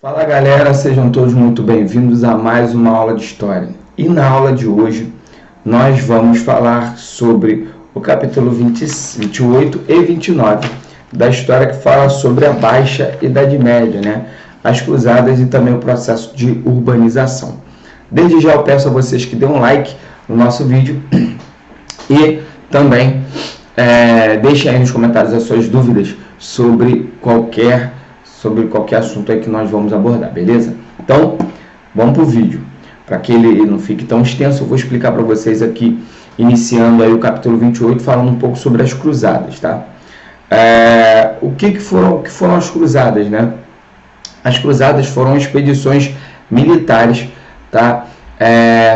Fala galera, sejam todos muito bem-vindos a mais uma aula de História. E na aula de hoje nós vamos falar sobre o capítulo 28 e 29 da história, que fala sobre a Baixa Idade Média, né? As Cruzadas e também o processo de urbanização. Desde já eu peço a vocês que dêem um like no nosso vídeo e também deixem aí nos comentários as suas dúvidas sobre qualquer assunto aí que nós vamos abordar, beleza? Então, vamos para o vídeo. Para que ele não fique tão extenso, eu vou explicar para vocês aqui, iniciando aí o capítulo 28, falando um pouco sobre as cruzadas, tá? O que foram as cruzadas, né? As cruzadas foram expedições militares, tá?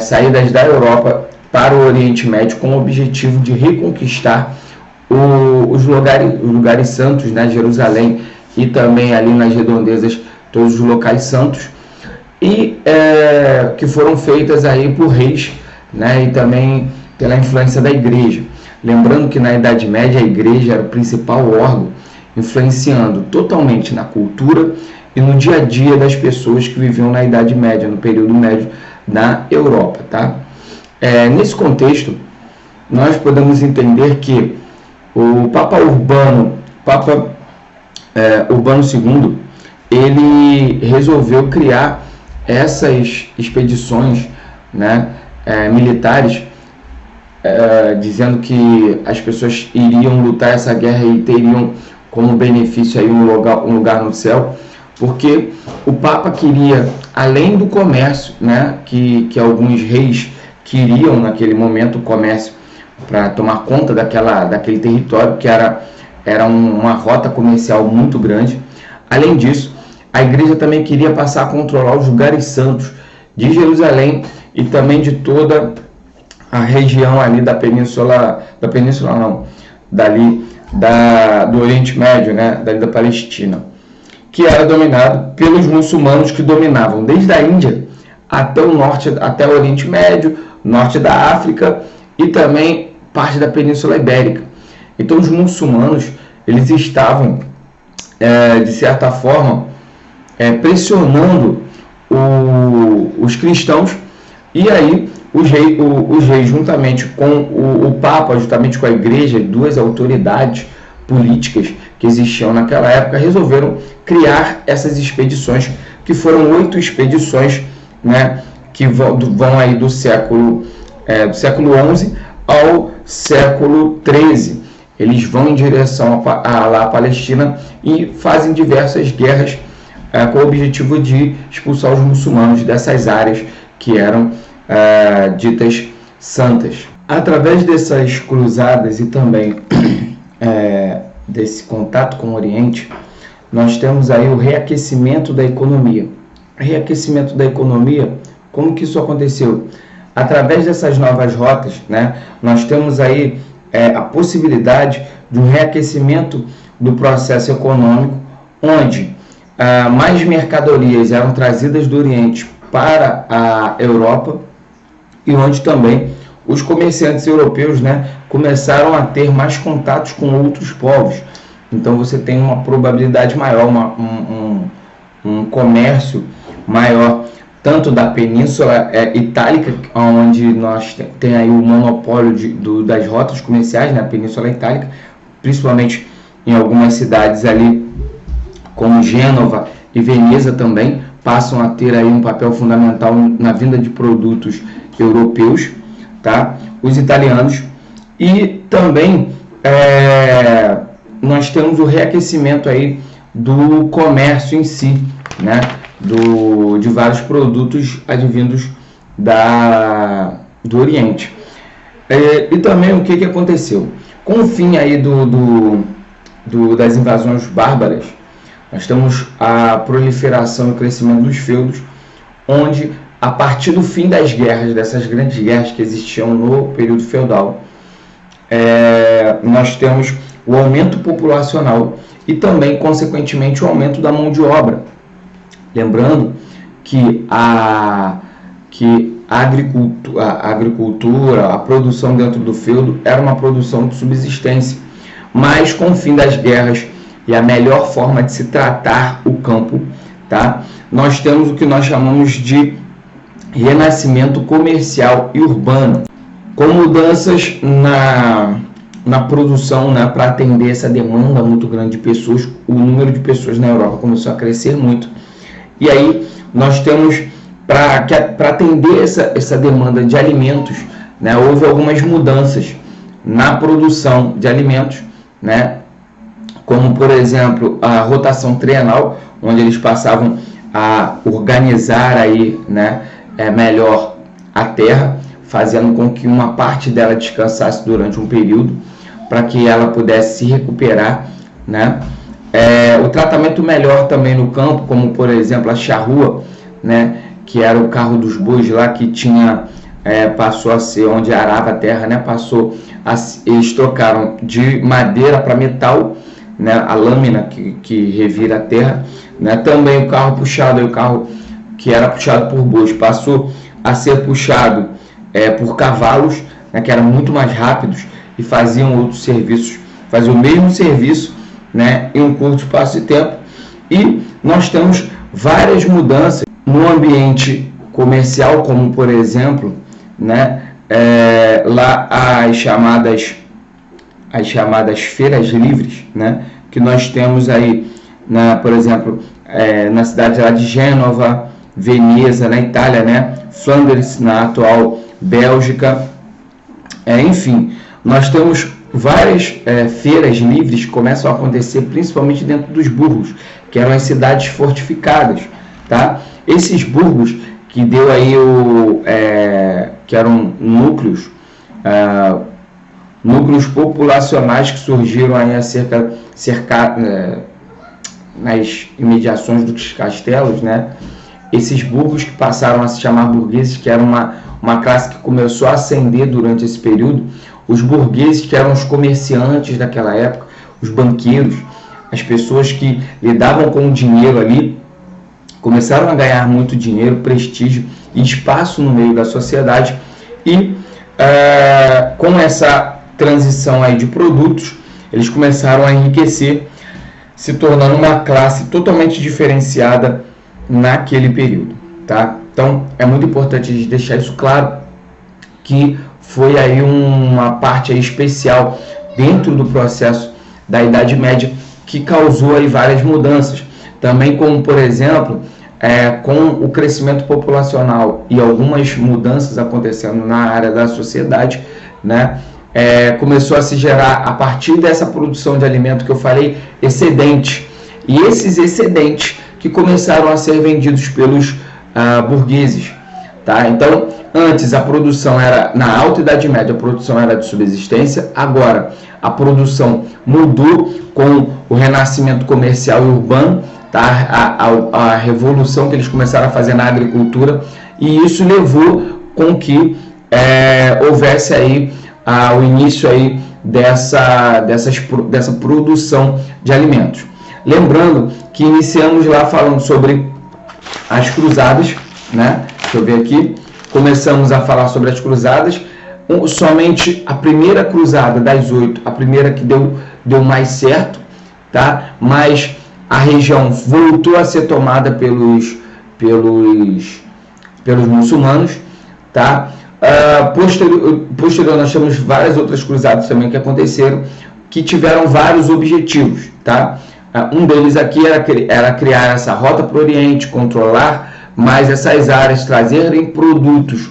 Saídas da Europa para o Oriente Médio com o objetivo de reconquistar os lugares santos, né? Jerusalém e também ali nas redondezas, todos os locais santos, e que foram feitas aí por reis, né, e também pela influência da igreja. Lembrando que na Idade Média a igreja era o principal órgão, influenciando totalmente na cultura e no dia a dia das pessoas que viviam na Idade Média, no período médio na Europa, tá? Nesse contexto, nós podemos entender que o Papa Urbano II, ele resolveu criar essas expedições, né, militares, dizendo que as pessoas iriam lutar essa guerra e teriam como benefício aí um lugar no céu, porque o Papa queria, além do comércio, né, que alguns reis queriam naquele momento, o comércio para tomar conta daquele território que era uma rota comercial muito grande. Além disso, a igreja também queria passar a controlar os lugares santos de Jerusalém e também de toda a região ali do Oriente Médio, né, dali da Palestina, que era dominado pelos muçulmanos, que dominavam desde a Índia até o norte, até o Oriente Médio, norte da África e também parte da Península Ibérica. Então os muçulmanos, eles estavam, de certa forma, pressionando os cristãos, e aí os reis juntamente com o Papa, juntamente com a igreja, duas autoridades políticas que existiam naquela época, resolveram criar essas expedições, que foram 8 expedições, né, que vão aí do século XI ao século XIII. Eles vão em direção à Palestina e fazem diversas guerras com o objetivo de expulsar os muçulmanos dessas áreas que eram ditas santas. Através dessas cruzadas e também desse contato com o Oriente, nós temos aí o reaquecimento da economia. Reaquecimento da economia, como que isso aconteceu? Através dessas novas rotas, né, nós temos aí a possibilidade de um reaquecimento do processo econômico, onde mais mercadorias eram trazidas do Oriente para a Europa, e onde também os comerciantes europeus, né, começaram a ter mais contatos com outros povos. Então você tem uma probabilidade maior, um comércio maior, tanto da Península Itálica, onde nós tem aí o monopólio das rotas comerciais na Península Itálica, principalmente em algumas cidades ali, como Gênova e Veneza também, passam a ter aí um papel fundamental na vinda de produtos europeus, tá? Os italianos, e também nós temos o reaquecimento aí do comércio em si, né? De vários produtos advindos do Oriente. E também o que aconteceu? Com o fim aí das invasões bárbaras, nós temos a proliferação e crescimento dos feudos, onde, a partir do fim das guerras, dessas grandes guerras que existiam no período feudal, nós temos o aumento populacional e também, consequentemente, o aumento da mão de obra. Lembrando que a agricultura, a produção dentro do feudo era uma produção de subsistência, mas com o fim das guerras e a melhor forma de se tratar o campo tá? Nós temos o que nós chamamos de renascimento comercial e urbano, com mudanças na produção, né, para atender essa demanda muito grande de pessoas. O número de pessoas na Europa começou a crescer muito, e aí nós temos, para atender essa demanda de alimentos, né, houve algumas mudanças na produção de alimentos, né, como por exemplo a rotação trienal, onde eles passavam a organizar aí, né, melhor a terra, fazendo com que uma parte dela descansasse durante um período, para que ela pudesse se recuperar, né? O tratamento melhor também no campo, como por exemplo a charrua, né, que era o carro dos bois lá, que tinha, passou a ser onde arava a terra, né, eles trocaram de madeira para metal, né, a lâmina que revira a terra, né? Também o carro puxado, o carro que era puxado por bois, passou a ser puxado por cavalos, né, que eram muito mais rápidos e faziam outros serviços, faziam o mesmo serviço, né, em um curto espaço de tempo. E nós temos várias mudanças no ambiente comercial, como por exemplo, né, lá as chamadas feiras livres, né, que nós temos aí, por exemplo, na cidade lá de Gênova, Veneza, na Itália, né, Flandres, na atual Bélgica, enfim, nós temos várias feiras livres que começam a acontecer principalmente dentro dos burgos, que eram as cidades fortificadas, tá? Esses burgos que deu aí que eram núcleos populacionais que surgiram aí nas imediações dos castelos, né? Esses burgos que passaram a se chamar burgueses, que era uma classe que começou a ascender durante esse período. Os burgueses, que eram os comerciantes daquela época, os banqueiros, as pessoas que lidavam com o dinheiro ali, começaram a ganhar muito dinheiro, prestígio e espaço no meio da sociedade. E com essa transição aí de produtos, eles começaram a enriquecer, se tornando uma classe totalmente diferenciada naquele período, tá? Então é muito importante a gente deixar isso claro, que foi aí uma parte aí especial dentro do processo da Idade Média que causou aí várias mudanças, também como por exemplo com o crescimento populacional e algumas mudanças acontecendo na área da sociedade, né? Começou a se gerar, a partir dessa produção de alimento que eu falei, excedentes, e esses excedentes que começaram a ser vendidos pelos burgueses, tá? Então, antes a produção era, na Alta Idade Média, a produção era de subsistência. Agora a produção mudou com o renascimento comercial e urbano, tá? A revolução que eles começaram a fazer na agricultura, e isso levou com que houvesse aí o início aí dessa produção de alimentos. Lembrando que iniciamos lá falando sobre as cruzadas, né? Deixa eu ver aqui. Começamos a falar sobre as cruzadas. Somente a primeira cruzada das 8, a primeira que deu mais certo, tá? Mas a região voltou a ser tomada pelos muçulmanos, tá? Posterior nós temos várias outras cruzadas também que aconteceram, que tiveram vários objetivos, tá? Um deles aqui era criar essa rota para o Oriente, controlar mais essas áreas, trazerem produtos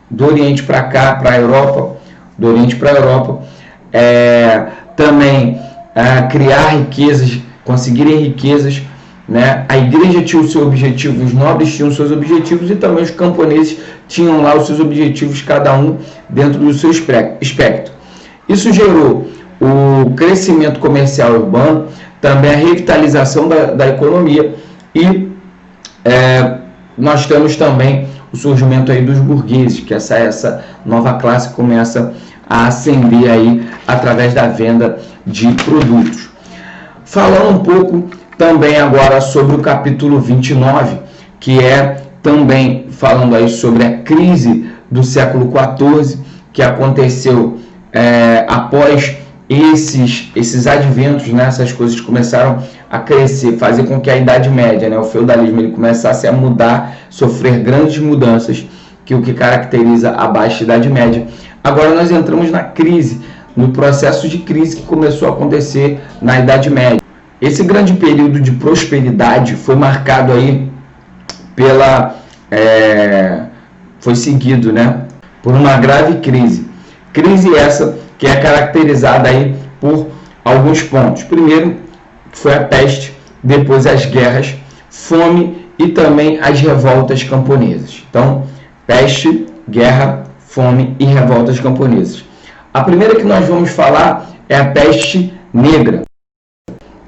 do Oriente para cá, para a Europa, do Oriente para a Europa, também criar riquezas, conseguirem riquezas, né? A igreja tinha o seu objetivo, os nobres tinham os seus objetivos, e também os camponeses tinham lá os seus objetivos, cada um dentro do seu espectro. Isso gerou o crescimento comercial urbano, também a revitalização da economia, e nós temos também o surgimento aí dos burgueses, que essa nova classe começa a ascender aí através da venda de produtos. Falando um pouco também agora sobre o capítulo 29, que também falando aí sobre a crise do século XIV, que aconteceu após esses adventos, né? Essas coisas começaram a crescer, fazer com que a Idade Média, né, o feudalismo, ele começasse a mudar, sofrer grandes mudanças, que o que caracteriza a Baixa Idade Média. Agora nós entramos na crise, no processo de crise que começou a acontecer na Idade Média. Esse grande período de prosperidade foi marcado aí foi seguido, né, por uma grave crise. Crise essa que é caracterizada aí por alguns pontos. Primeiro, foi a peste, depois as guerras, fome e também as revoltas camponesas. Então, peste, guerra, fome e revoltas camponesas. A primeira que nós vamos falar é a peste negra.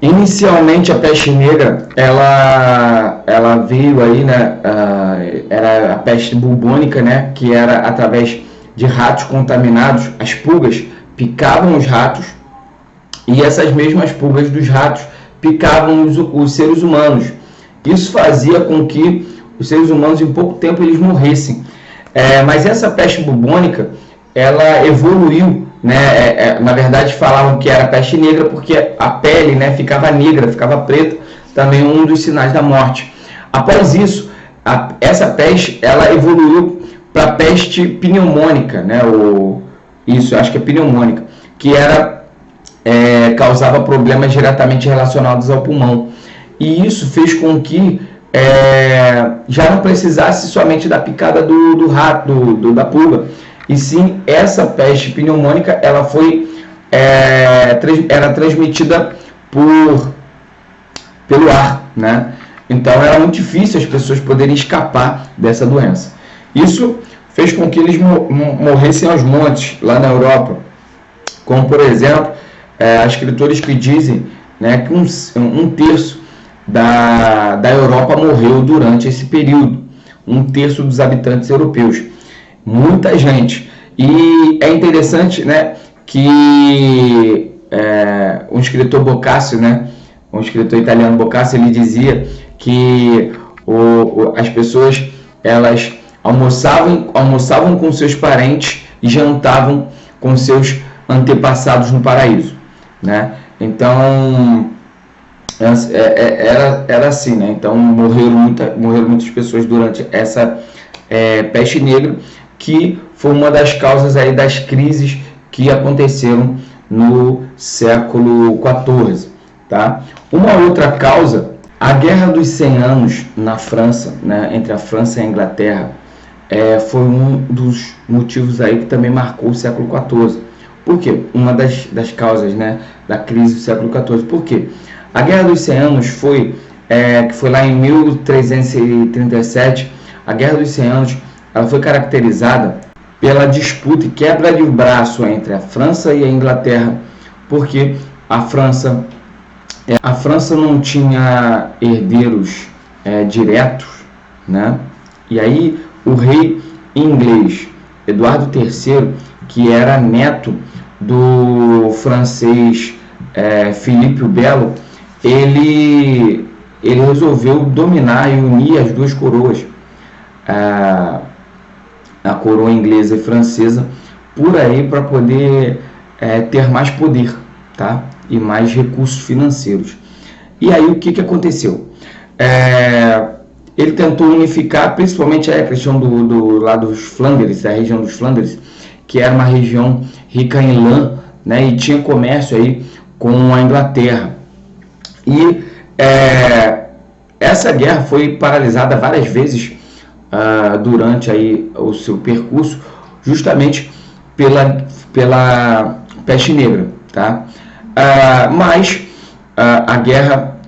Inicialmente a peste negra, ela veio aí, né, era a peste bubônica, né, que era através de ratos contaminados. As pulgas picavam os ratos e essas mesmas pulgas dos ratos picavam os seres humanos. Isso fazia com que os seres humanos em pouco tempo eles morressem. Mas essa peste bubônica, ela evoluiu, né? Na verdade falavam que era peste negra porque a pele, né, ficava negra, ficava preta, também um dos sinais da morte. Após isso, essa peste ela evoluiu para a peste pneumônica, né? Acho que é pneumônica, que causava problemas diretamente relacionados ao pulmão. E isso fez com que já não precisasse somente da picada do rato, da pulga, e sim essa peste pneumônica ela era transmitida pelo ar, né? Então era muito difícil as pessoas poderem escapar dessa doença. Isso fez com que eles morressem aos montes lá na Europa, como por exemplo há escritores que dizem, né, que um terço da Europa morreu durante esse período, um terço dos habitantes europeus, muita gente. E é interessante, né, que um escritor Boccaccio, né, um escritor italiano Boccaccio, ele dizia que as pessoas elas almoçavam com seus parentes e jantavam com seus antepassados no paraíso, né? Então era assim, né? Então morreram muitas pessoas durante essa peste negra, que foi uma das causas aí das crises que aconteceram no século XIV, tá? Uma outra causa, a Guerra dos 100 Anos na França, né, entre a França e a Inglaterra, foi um dos motivos aí que também marcou o século XIV. Por quê? Uma das causas, né, da crise do século XIV. Por quê? A Guerra dos 100 Anos que foi lá em 1337. A Guerra dos 100 Anos ela foi caracterizada pela disputa e quebra de braço entre a França e a Inglaterra, porque a França não tinha herdeiros diretos, né? E aí o rei inglês Eduardo III, que era neto do francês Filipe o Belo, ele resolveu dominar e unir as duas coroas, a coroa inglesa e francesa, por aí, para poder ter mais poder, tá? E mais recursos financeiros. E aí o que aconteceu? Ele tentou unificar principalmente a questão do lado dos Flandres, da região dos Flandres, que era uma região rica em lã, né, e tinha comércio aí com a Inglaterra. E essa guerra foi paralisada várias vezes durante aí o seu percurso, justamente pela peste negra, tá? Mas a guerra,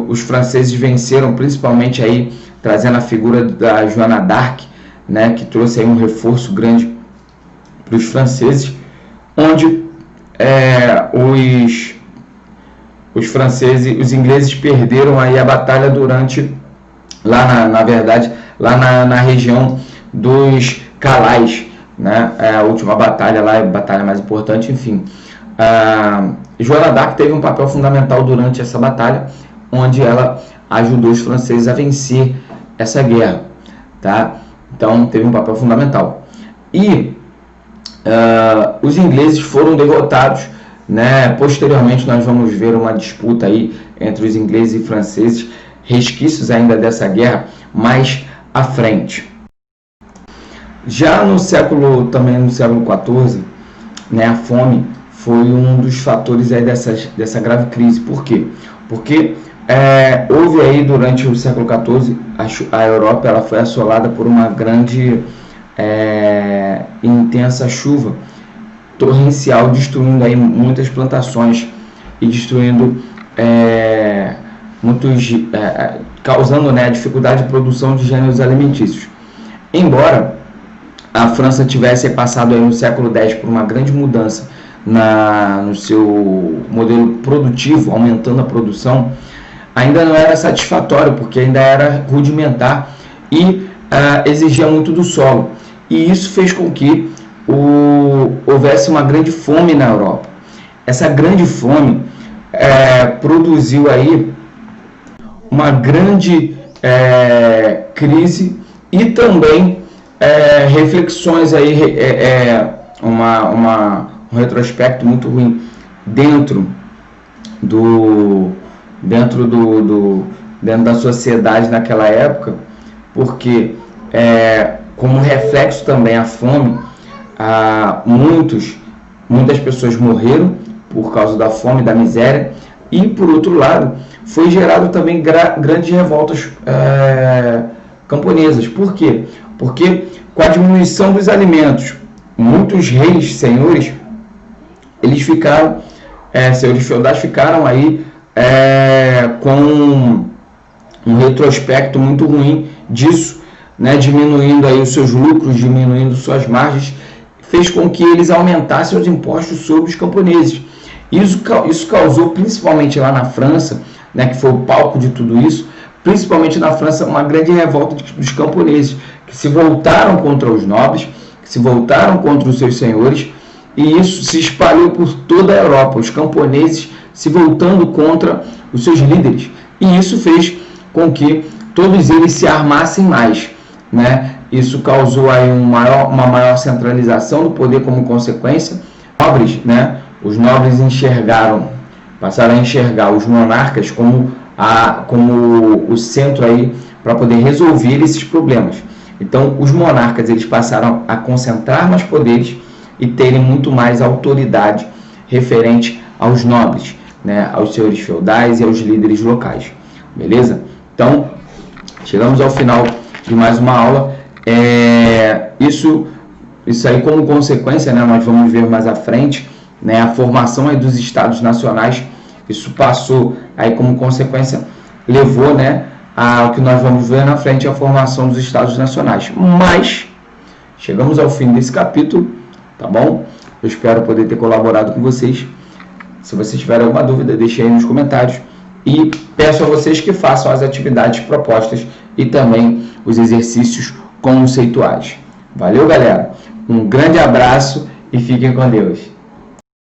os franceses venceram, principalmente aí trazendo a figura da Joana d'Arc, né, que trouxe aí um reforço grande para os franceses, onde os ingleses perderam aí a batalha lá na região dos Calais, né? A última batalha lá, a batalha mais importante, enfim. Joana d'Arc teve um papel fundamental durante essa batalha, onde ela ajudou os franceses a vencer essa guerra, tá? Então teve um papel fundamental. E os ingleses foram derrotados, né? Posteriormente nós vamos ver uma disputa aí entre os ingleses e franceses, resquícios ainda dessa guerra mais à frente. Já no século XIV, né, a fome foi um dos fatores aí dessa grave crise. Por quê? Porque houve aí durante o século XIV, a Europa ela foi assolada por uma grande e intensa chuva torrencial, destruindo aí muitas plantações e destruindo causando, né, dificuldade de produção de gêneros alimentícios. Embora a França tivesse passado aí no século X por uma grande mudança no seu modelo produtivo, aumentando a produção, ainda não era satisfatório, porque ainda era rudimentar e exigia muito do solo. E isso fez com que houvesse uma grande fome na Europa. Essa grande fome produziu aí uma grande crise e também reflexões aí, um retrospecto muito ruim dentro da sociedade naquela época, porque como reflexo também a fome, muitas pessoas morreram por causa da fome, da miséria, e por outro lado foi gerado também grandes revoltas camponesas. Por quê? Porque com a diminuição dos alimentos, muitos reis, senhores, eles ficaram, senhores feudais ficaram aí com um retrospecto muito ruim disso, né, diminuindo aí os seus lucros, diminuindo suas margens, fez com que eles aumentassem os impostos sobre os camponeses. Isso causou, principalmente lá na França, né, que foi o palco de tudo isso, principalmente na França, uma grande revolta dos camponeses, que se voltaram contra os nobres, que se voltaram contra os seus senhores, e isso se espalhou por toda a Europa, os camponeses se voltando contra os seus líderes. E isso fez com que todos eles se armassem mais, né? Isso causou aí uma maior centralização do poder como consequência. Os nobres passaram a enxergar os monarcas como o centro aí para poder resolver esses problemas. Então, os monarcas eles passaram a concentrar mais poderes e terem muito mais autoridade referente aos nobres, né, aos senhores feudais e aos líderes locais. Beleza? Então, chegamos ao final de mais uma aula. Isso aí como consequência, né, nós vamos ver mais à frente, né, a formação aí dos estados nacionais. Isso passou aí como consequência, levou, né, ao que nós vamos ver na frente, a formação dos estados nacionais. Mas chegamos ao fim desse capítulo, tá bom? Eu espero poder ter colaborado com vocês. Se vocês tiverem alguma dúvida, deixe aí nos comentários. E peço a vocês que façam as atividades propostas e também os exercícios conceituais. Valeu, galera! Um grande abraço e fiquem com Deus!